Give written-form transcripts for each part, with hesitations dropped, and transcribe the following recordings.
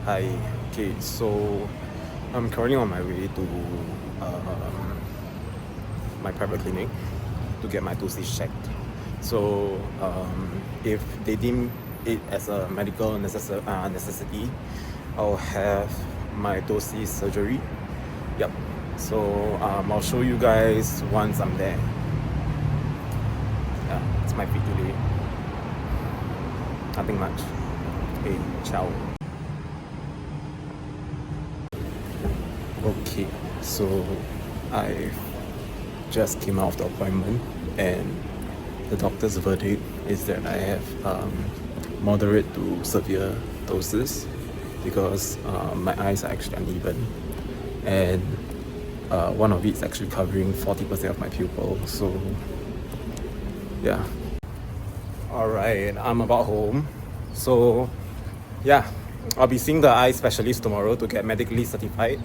Hi. Okay, so I'm currently on my way to my private clinic to get my Ptosis checked. So if they deem it as a medical necessity, I'll have my Ptosis surgery. Yep. So I'll show you guys once I'm there. Yeah, it's my feet today. Nothing much. Okay, ciao. Okay, so I just came out of the appointment and the doctor's verdict is that I have moderate to severe ptosis because my eyes are actually uneven and one of it's actually covering 40% of my pupil. So yeah. Alright, I'm about home. So yeah, I'll be seeing the eye specialist tomorrow to get medically certified.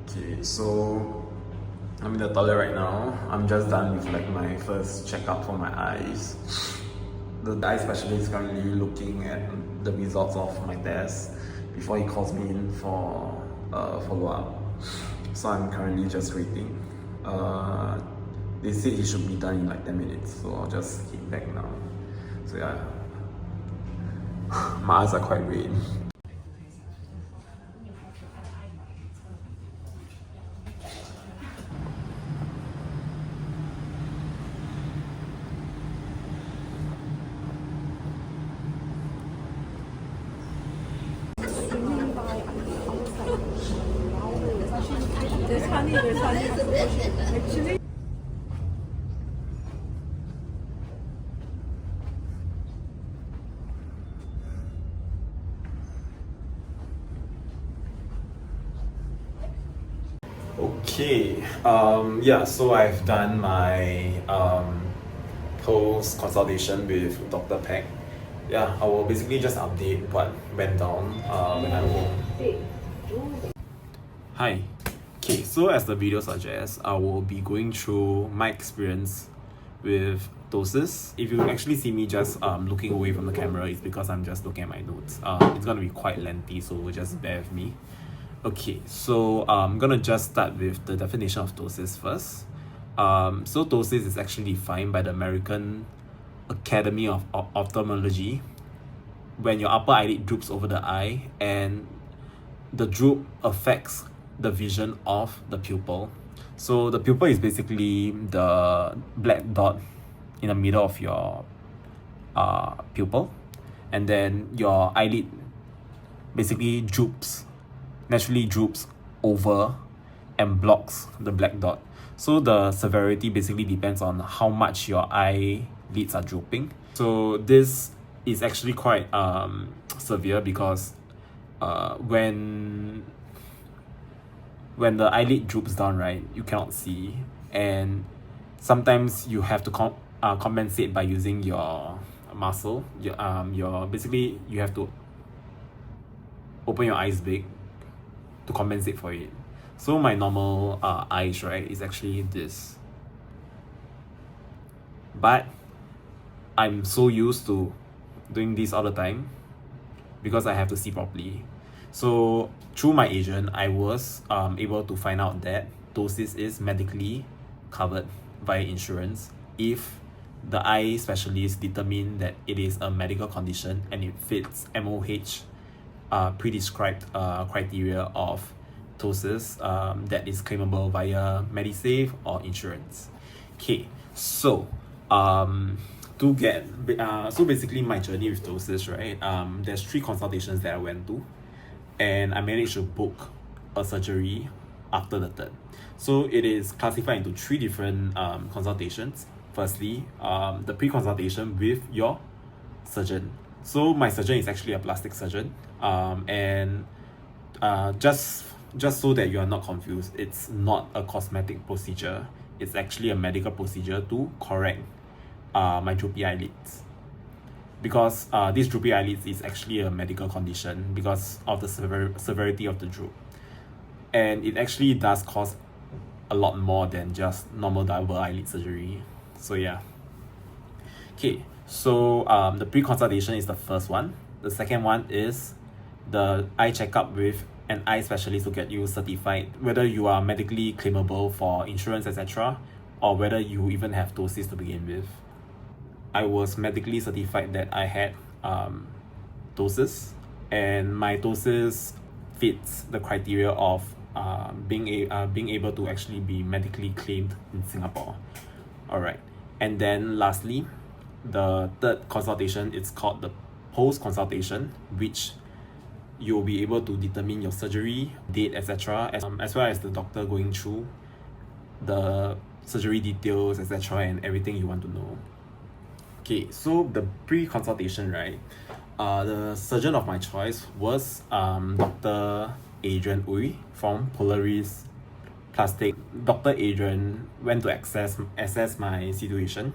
Okay, so I'm in the toilet right now. I'm just done with like my first checkup for my eyes. The eye specialist is currently looking at the results of my test before he calls me in for follow-up. So I'm currently just waiting. They said he should be done in like 10 minutes, so I'll just hit back now. So yeah, my eyes are quite red. Actually. Okay, yeah, so I've done my post-consultation with Dr. Peck. Yeah, I will basically just update what went down when I'm home. Hi. Okay, so as the video suggests, I will be going through my experience with Ptosis. If you actually see me just looking away from the camera, it's because I'm just looking at my notes. It's gonna be quite lengthy, so just bear with me. Okay, so I'm gonna just start with the definition of ptosis first. So ptosis is actually defined by the American Academy of Ophthalmology when your upper eyelid droops over the eye and the droop affects the vision of the pupil. So the pupil is basically the black dot in the middle of your pupil, and then your eyelid basically naturally droops over and blocks the black dot. So the severity basically depends on how much your eyelids are drooping. So this is actually quite severe because when the eyelid droops down, right, you cannot see, and sometimes you have to compensate by using your muscle. Your basically you have to open your eyes big to compensate for it. So my normal eyes, right, is actually this. But I'm so used to doing this all the time because I have to see properly. So through my agent, I was able to find out that ptosis is medically covered via insurance if the eye specialist determine that it is a medical condition and it fits MOH pre-described criteria of ptosis that is claimable via Medisave or insurance. Okay, so to get so basically my journey with ptosis, right? There's 3 consultations that I went to, and I managed to book a surgery after the 3rd. So it is classified into 3 different consultations. Firstly, the pre-consultation with your surgeon. So my surgeon is actually a plastic surgeon, and just just so that you are not confused, it's not a cosmetic procedure. It's actually a medical procedure to correct my droopy eyelids. Because this droopy eyelids is actually a medical condition because of the severity of the droop. And it actually does cost a lot more than just normal double eyelid surgery. So yeah. Okay, so the pre-consultation is the first one. The second one is the eye checkup with an eye specialist to get you certified whether you are medically claimable for insurance, etc., or whether you even have ptosis to begin with. I was medically certified that I had ptosis, and my ptosis fits the criteria of being able to actually be medically claimed in Singapore. Alright, and then lastly, the third consultation is called the post-consultation, which you'll be able to determine your surgery date, etc., as well as the doctor going through the surgery details, etc., and everything you want to know. Okay, so the pre-consultation, right? The surgeon of my choice was Dr. Adrian Uy from Polaris Plastic. Dr. Adrian went to assess my situation,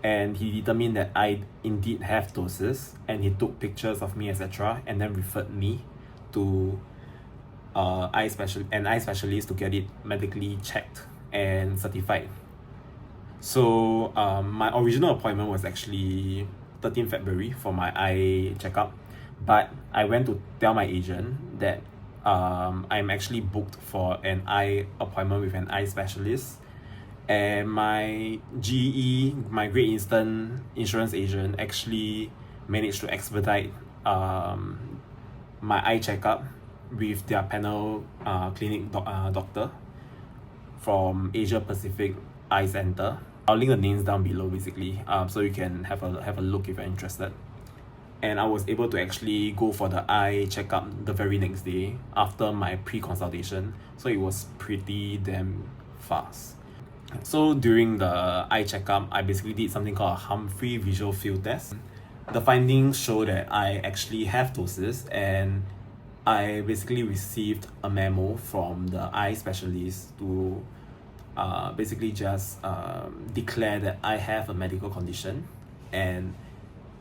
and he determined that I indeed have ptosis, and he took pictures of me, etc., and then referred me to an eye specialist to get it medically checked and certified. So my original appointment was actually 13 February for my eye checkup, but I went to tell my agent that I'm actually booked for an eye appointment with an eye specialist, and my GE, my Great Eastern insurance agent, actually managed to expedite my eye checkup with their panel clinic doctor from Asia Pacific Eye Center. I'll link the names down below basically, so you can have a look if you're interested. And I was able to actually go for the eye checkup the very next day after my pre-consultation, so it was pretty damn fast. So during the eye checkup, I basically did something called a Humphrey visual field test. The findings show that I actually have ptosis, and I basically received a memo from the eye specialist to basically just declare that I have a medical condition, and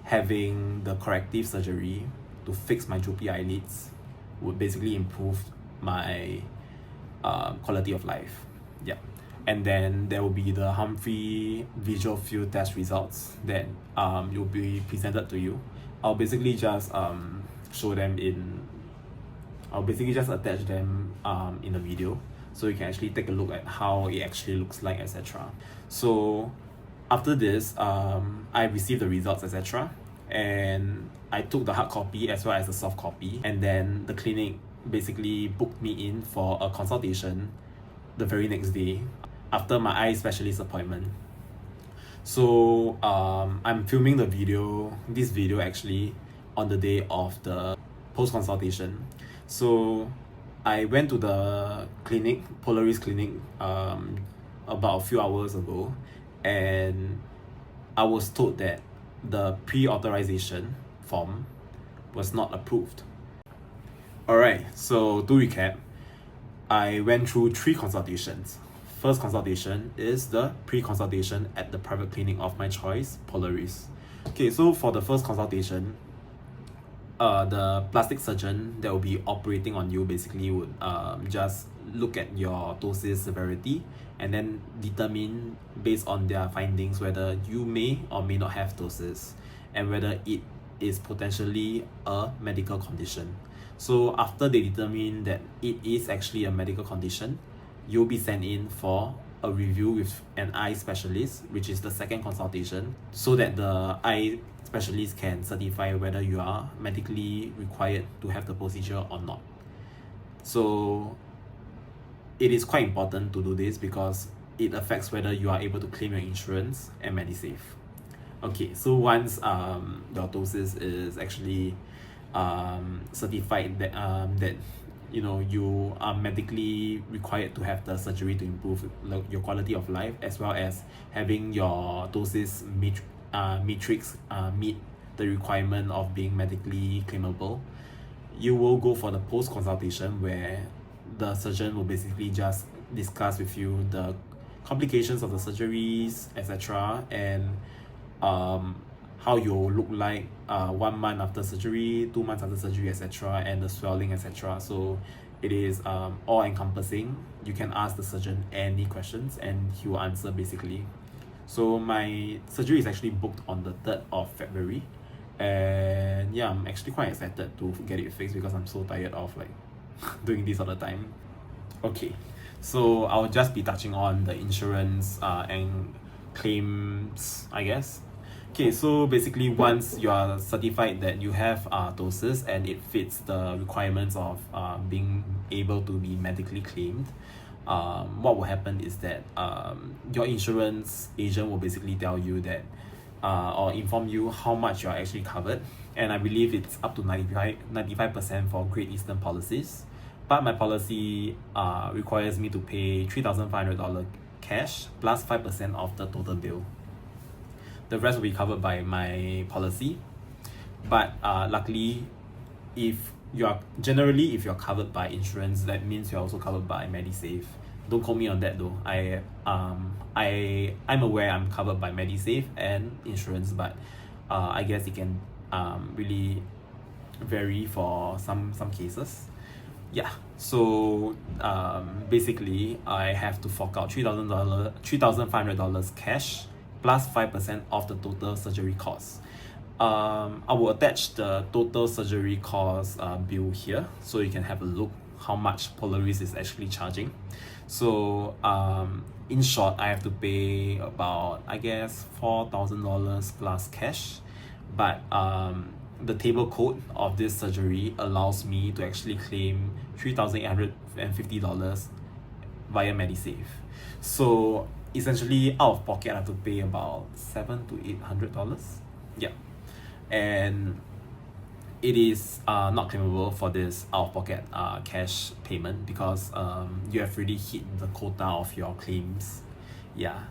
having the corrective surgery to fix my droopy eyelids would basically improve my quality of life. Yeah. And then there will be the Humphrey visual field test results that will be presented to you. I'll basically just show them I'll basically just attach them in the video, so you can actually take a look at how it actually looks like, etc. So after this, I received the results, etc., and I took the hard copy as well as the soft copy, and then the clinic basically booked me in for a consultation the very next day after my eye specialist appointment. So I'm filming this video actually on the day of the post-consultation. So I went to the clinic, Polaris clinic, about a few hours ago, and I was told that the pre-authorisation form was not approved. Alright, so to recap, I went through 3 consultations. First consultation is the pre-consultation at the private clinic of my choice, Polaris. Okay, so for the first consultation, the plastic surgeon that will be operating on you basically would just look at your ptosis severity and then determine based on their findings whether you may or may not have ptosis and whether it is potentially a medical condition. So after they determine that it is actually a medical condition, you'll be sent in for a review with an eye specialist, which is the second consultation, so that the eye specialist can certify whether you are medically required to have the procedure or not. So it is quite important to do this because it affects whether you are able to claim your insurance and Medisave. Okay, so once your ptosis is actually certified that that you are medically required to have the surgery to improve your quality of life, as well as having your ptosis matrix meet the requirement of being medically claimable, you will go for the post-consultation where the surgeon will basically just discuss with you the complications of the surgeries, etc., and how you'll look like 1 month after surgery, 2 months after surgery, etc., and the swelling, etc. So it is all encompassing. You can ask the surgeon any questions and he will answer basically. So my surgery is actually booked on the 3rd of February, and yeah, I'm actually quite excited to get it fixed because I'm so tired of like doing this all the time. Okay, so I'll just be touching on the insurance and claims, I guess. Okay, so basically once you are certified that you have Ptosis and it fits the requirements of being able to be medically claimed, what will happen is that your insurance agent will basically tell you that or inform you how much you're actually covered, and I believe it's up to 95% for Great Eastern policies, but my policy requires me to pay $3,500 cash plus 5% of the total bill. The rest will be covered by my policy, but luckily, if you're covered by insurance, that means you're also covered by Medisave. Don't quote me on that though. I'm aware I'm covered by Medisave and insurance, but I guess it can really vary for some cases. Yeah, so basically I have to fork out $3,500 cash plus 5% of the total surgery cost. I will attach the total surgery cost bill here so you can have a look how much Polaris is actually charging. So in short, I have to pay about, I guess, $4,000 plus cash, but the table code of this surgery allows me to actually claim $3,850 via Medisave. So essentially out of pocket I have to pay about $700 to $800. Yeah, and it is not claimable for this out of pocket cash payment because you have already hit the quota of your claims. Yeah,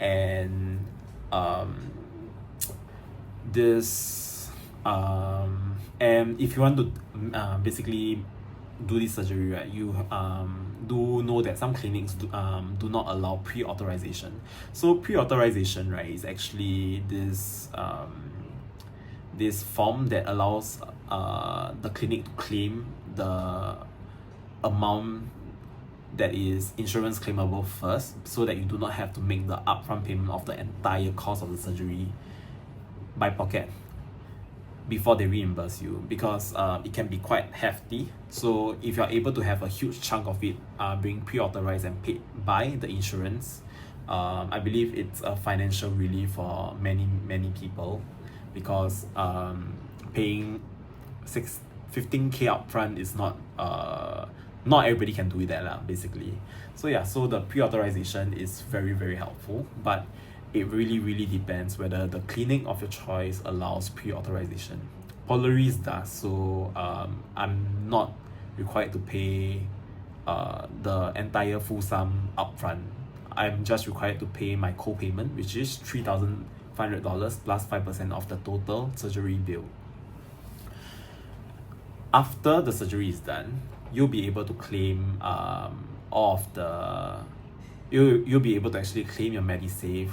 and and if you want to basically do this surgery, right, you do know that some clinics do not allow pre-authorization. So pre-authorization, right, is actually this form that allows the clinic to claim the amount that is insurance claimable first, so that you do not have to make the upfront payment of the entire cost of the surgery by pocket before they reimburse you, because it can be quite hefty. So if you're able to have a huge chunk of it being pre-authorized and paid by the insurance, I believe it's a financial relief for many people, because paying 15K upfront is not everybody can do that basically. So yeah, so the pre-authorization is very helpful, but it really depends whether the clinic of your choice allows pre-authorization. Polaris does, so I'm not required to pay the entire full sum upfront. I'm just required to pay my co-payment, which is $3,500 plus 5% of the total surgery bill. After the surgery is done, you'll be able to claim you'll be able to actually claim your Medisave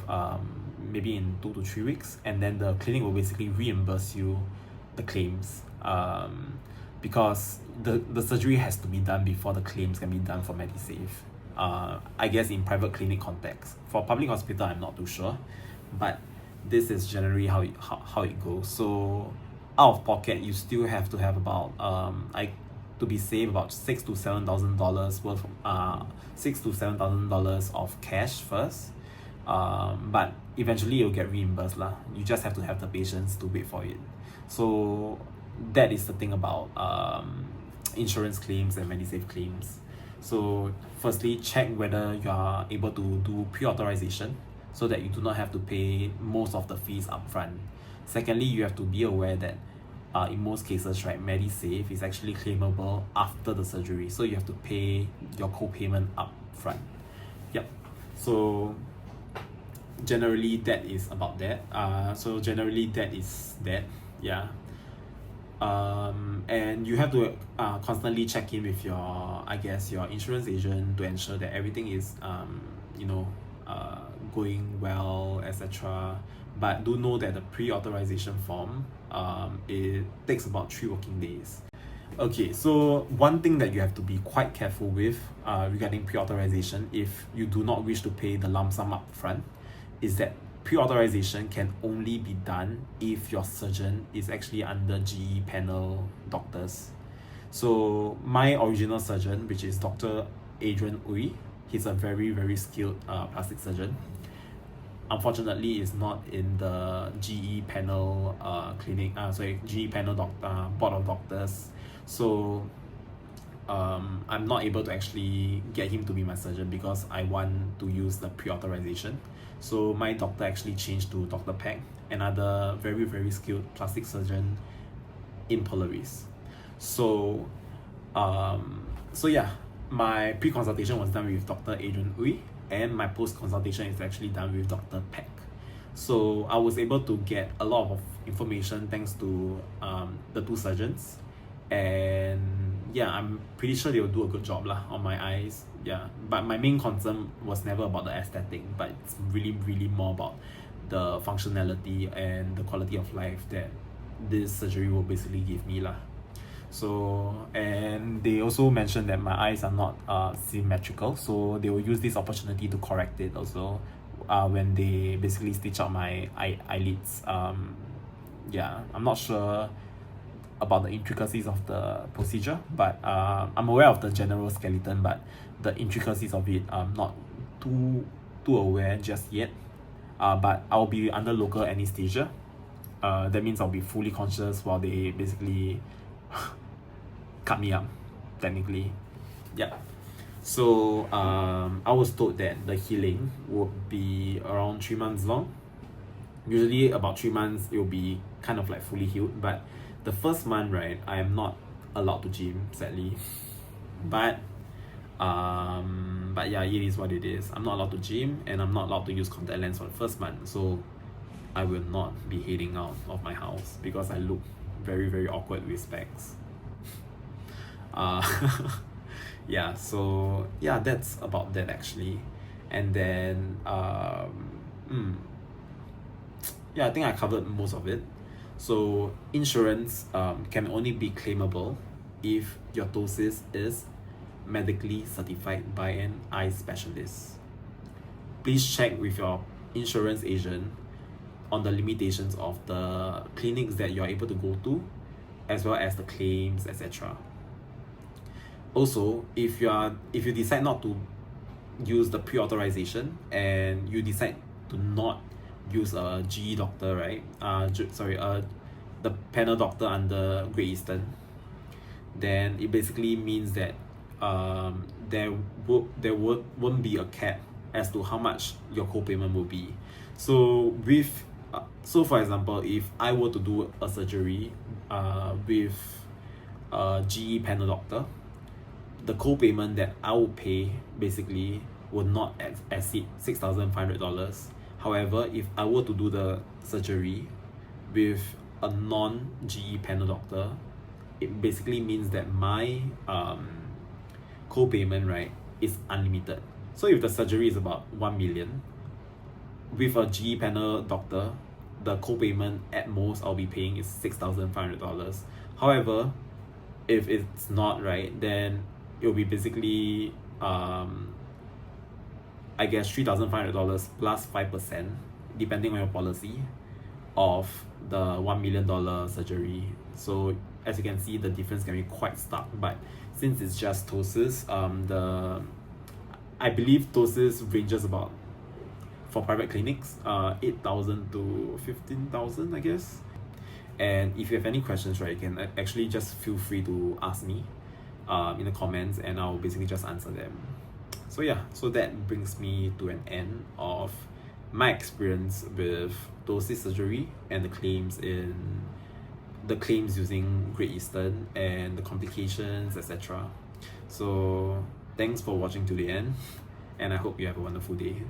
maybe in 2 to 3 weeks, and then the clinic will basically reimburse you the claims because the surgery has to be done before the claims can be done for Medisave. I guess in private clinic context. For public hospital, I'm not too sure, but this is generally how it goes. So out of pocket, you still have to have about to be safe about $6,000 to $7,000 worth $6,000 to $7,000 of cash first, but eventually you'll get reimbursed lah. You just have to have the patience to wait for it. So that is the thing about insurance claims and Medisave claims. So firstly, check whether you are able to do pre-authorization so that you do not have to pay most of the fees upfront. Secondly, you have to be aware that in most cases, right, Medisave is actually claimable after the surgery, so you have to pay your co-payment upfront. Yep. So generally that is about that. Yeah. And you have to constantly check in with your, your insurance agent to ensure that everything is going well, etc. But do know that the pre-authorization form, it takes about 3 working days. Okay, so one thing that you have to be quite careful with regarding pre-authorization, if you do not wish to pay the lump sum up front, is that pre-authorization can only be done if your surgeon is actually under GE panel doctors. So my original surgeon, which is Dr. Adrian Uy, he's a very, very skilled plastic surgeon. Unfortunately, is not in the GE panel GE panel board of doctors. So I'm not able to actually get him to be my surgeon because I want to use the pre-authorization. So my doctor actually changed to Dr. Peck, another very, very skilled plastic surgeon in Polaris. So yeah, my pre-consultation was done with Dr. Adrian Uy, and my post-consultation is actually done with Dr. Peck. So I was able to get a lot of information thanks to the 2 surgeons, and yeah, I'm pretty sure they will do a good job on my eyes. Yeah, but my main concern was never about the aesthetic, but it's really, really more about the functionality and the quality of life that this surgery will basically give me . So, and they also mentioned that my eyes are not symmetrical, so they will use this opportunity to correct it also when they basically stitch out my eyelids. Yeah, I'm not sure about the intricacies of the procedure, but I'm aware of the general skeleton, but the intricacies of it I'm not too aware just yet. But I'll be under local anesthesia. That means I'll be fully conscious while they basically cut me up, technically. Yeah. So I was told that the healing would be around 3 months long. Usually about 3 months it will be kind of like fully healed, but the first month, right, I am not allowed to gym, sadly. But yeah, it is what it is. I'm not allowed to gym, and I'm not allowed to use contact lens for the first month. So I will not be heading out of my house because I look very, very awkward with specs. Yeah, so yeah, that's about that actually. And then yeah, I think I covered most of it. So insurance can only be claimable if your Ptosis is medically certified by an eye specialist. Please check with your insurance agent on the limitations of the clinics that you're able to go to, as well as the claims, etc. Also, if you decide not to use the pre-authorization and you decide to not use a GE doctor, right? The panel doctor under Great Eastern, then it basically means that there won't be a cap as to how much your co-payment will be. So for example, if I were to do a surgery with a GE panel doctor, the co-payment that I will pay basically will not exceed $6,500. However, if I were to do the surgery with a non-GE panel doctor, it basically means that my co-payment, right, is unlimited. So if the surgery is about 1 million, with a GE panel doctor, the co-payment at most I'll be paying is $6,500. However, if it's not, right, then it'll be basically $3,500 plus 5%, depending on your policy, of the $1 million surgery. So as you can see, the difference can be quite stark. But since it's just Ptosis, I believe Ptosis ranges about, for private clinics, 8,000 to 15,000, I guess. And if you have any questions, right, you can actually just feel free to ask me in the comments, and I'll basically just answer them. So yeah, so that brings me to an end of my experience with Ptosis surgery and the claims using Great Eastern and the complications, etc. So thanks for watching to the end, and I hope you have a wonderful day.